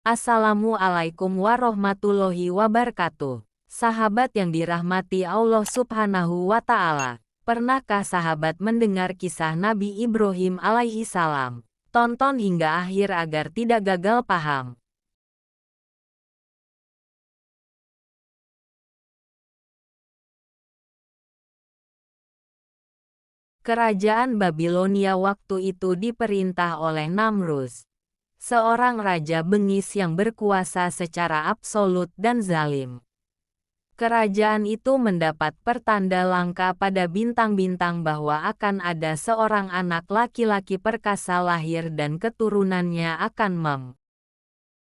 Assalamualaikum warahmatullahi wabarakatuh. Sahabat yang dirahmati Allah Subhanahu wa Ta'ala. Pernahkah sahabat mendengar kisah Nabi Ibrahim alaihi salam? Tonton hingga akhir agar tidak gagal paham. Kerajaan Babilonia waktu itu diperintah oleh Namrus, seorang raja bengis yang berkuasa secara absolut dan zalim. Kerajaan itu mendapat pertanda langka pada bintang-bintang bahwa akan ada seorang anak laki-laki perkasa lahir dan keturunannya akan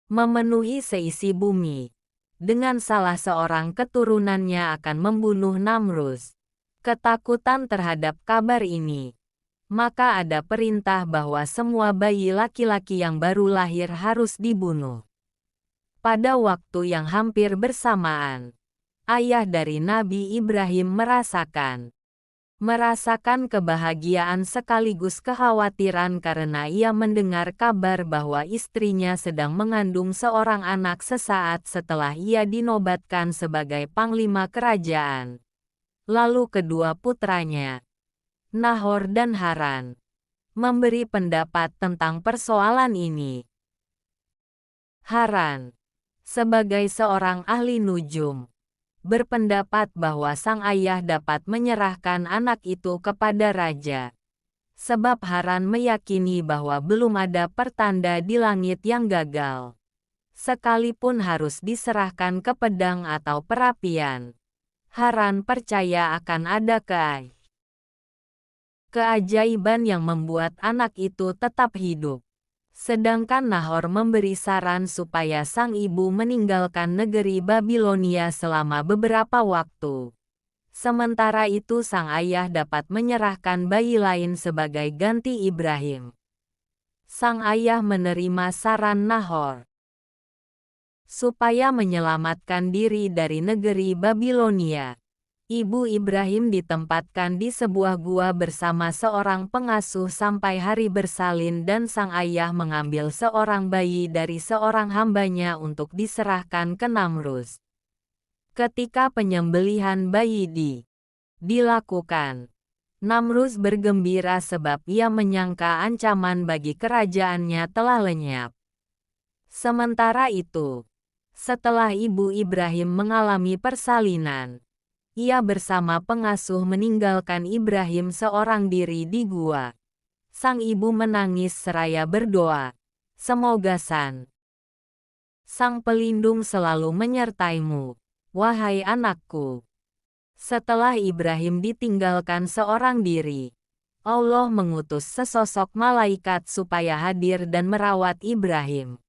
memenuhi seisi bumi. Dengan salah seorang keturunannya akan membunuh Namrus. Ketakutan terhadap kabar ini, maka ada perintah bahwa semua bayi laki-laki yang baru lahir harus dibunuh. Pada waktu yang hampir bersamaan, ayah dari Nabi Ibrahim merasakan kebahagiaan sekaligus kekhawatiran karena ia mendengar kabar bahwa istrinya sedang mengandung seorang anak sesaat setelah ia dinobatkan sebagai panglima kerajaan. Lalu kedua putranya, Nahor dan Haran, memberi pendapat tentang persoalan ini. Haran, sebagai seorang ahli nujum, berpendapat bahwa sang ayah dapat menyerahkan anak itu kepada raja. Sebab Haran meyakini bahwa belum ada pertanda di langit yang gagal, sekalipun harus diserahkan ke pedang atau perapian. Haran percaya akan ada keajaiban yang membuat anak itu tetap hidup. Sedangkan Nahor memberi saran supaya sang ibu meninggalkan negeri Babilonia selama beberapa waktu. Sementara itu sang ayah dapat menyerahkan bayi lain sebagai ganti Ibrahim. Sang ayah menerima saran Nahor supaya menyelamatkan diri dari negeri Babilonia. Ibu Ibrahim ditempatkan di sebuah gua bersama seorang pengasuh sampai hari bersalin dan sang ayah mengambil seorang bayi dari seorang hambanya untuk diserahkan ke Namrus. Ketika penyembelihan bayi dilakukan, Namrus bergembira sebab ia menyangka ancaman bagi kerajaannya telah lenyap. Sementara itu, setelah ibu Ibrahim mengalami persalinan, ia bersama pengasuh meninggalkan Ibrahim seorang diri di gua. Sang ibu menangis seraya berdoa, "Semoga Sang Pelindung selalu menyertaimu, wahai anakku." Setelah Ibrahim ditinggalkan seorang diri, Allah mengutus sesosok malaikat supaya hadir dan merawat Ibrahim.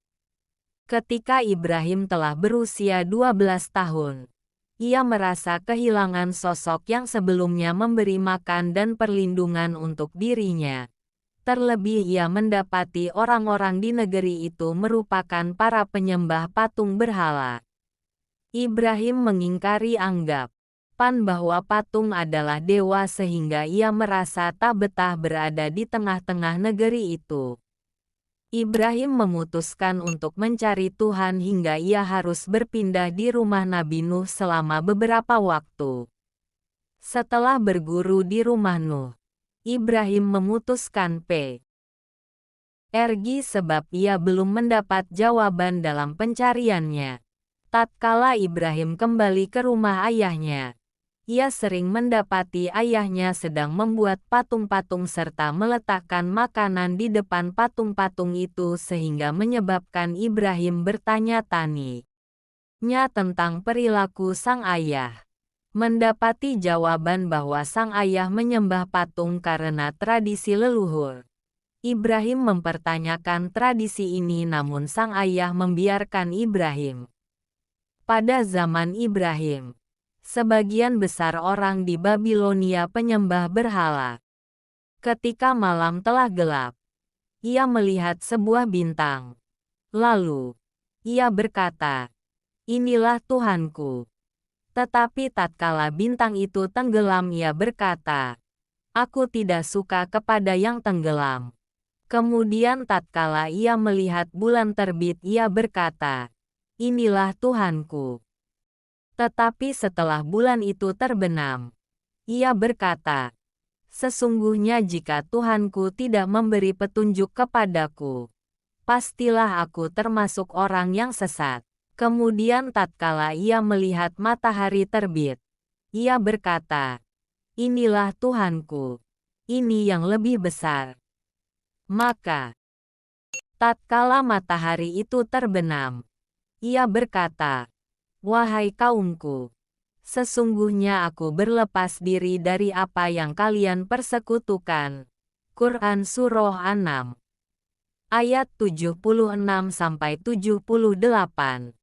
Ketika Ibrahim telah berusia 12 tahun, ia merasa kehilangan sosok yang sebelumnya memberi makan dan perlindungan untuk dirinya. Terlebih ia mendapati orang-orang di negeri itu merupakan para penyembah patung berhala. Ibrahim mengingkari anggapan bahwa patung adalah dewa sehingga ia merasa tak betah berada di tengah-tengah negeri itu. Ibrahim memutuskan untuk mencari Tuhan hingga ia harus berpindah di rumah Nabi Nuh selama beberapa waktu. Setelah berguru di rumah Nuh, Ibrahim memutuskan pergi sebab ia belum mendapat jawaban dalam pencariannya. Tatkala Ibrahim kembali ke rumah ayahnya, ia sering mendapati ayahnya sedang membuat patung-patung serta meletakkan makanan di depan patung-patung itu sehingga menyebabkan Ibrahim bertanya-tanya tentang perilaku sang ayah. Mendapati jawaban bahwa sang ayah menyembah patung karena tradisi leluhur. Ibrahim mempertanyakan tradisi ini namun sang ayah membiarkan Ibrahim. Pada zaman Ibrahim, sebagian besar orang di Babilonia penyembah berhala. Ketika malam telah gelap, ia melihat sebuah bintang. Lalu, ia berkata, "Inilah Tuhanku." Tetapi tatkala bintang itu tenggelam ia berkata, "Aku tidak suka kepada yang tenggelam. Kemudian tatkala ia melihat bulan terbit ia berkata, "Inilah Tuhanku." Tetapi setelah bulan itu terbenam, ia berkata, "Sesungguhnya jika Tuhanku tidak memberi petunjuk kepadaku, pastilah aku termasuk orang yang sesat." Kemudian tatkala ia melihat matahari terbit, ia berkata, "Inilah Tuhanku. Ini yang lebih besar." Maka, tatkala matahari itu terbenam, ia berkata, "Wahai kaumku, sesungguhnya aku berlepas diri dari apa yang kalian persekutukan." Quran Surah 6 ayat 76-78.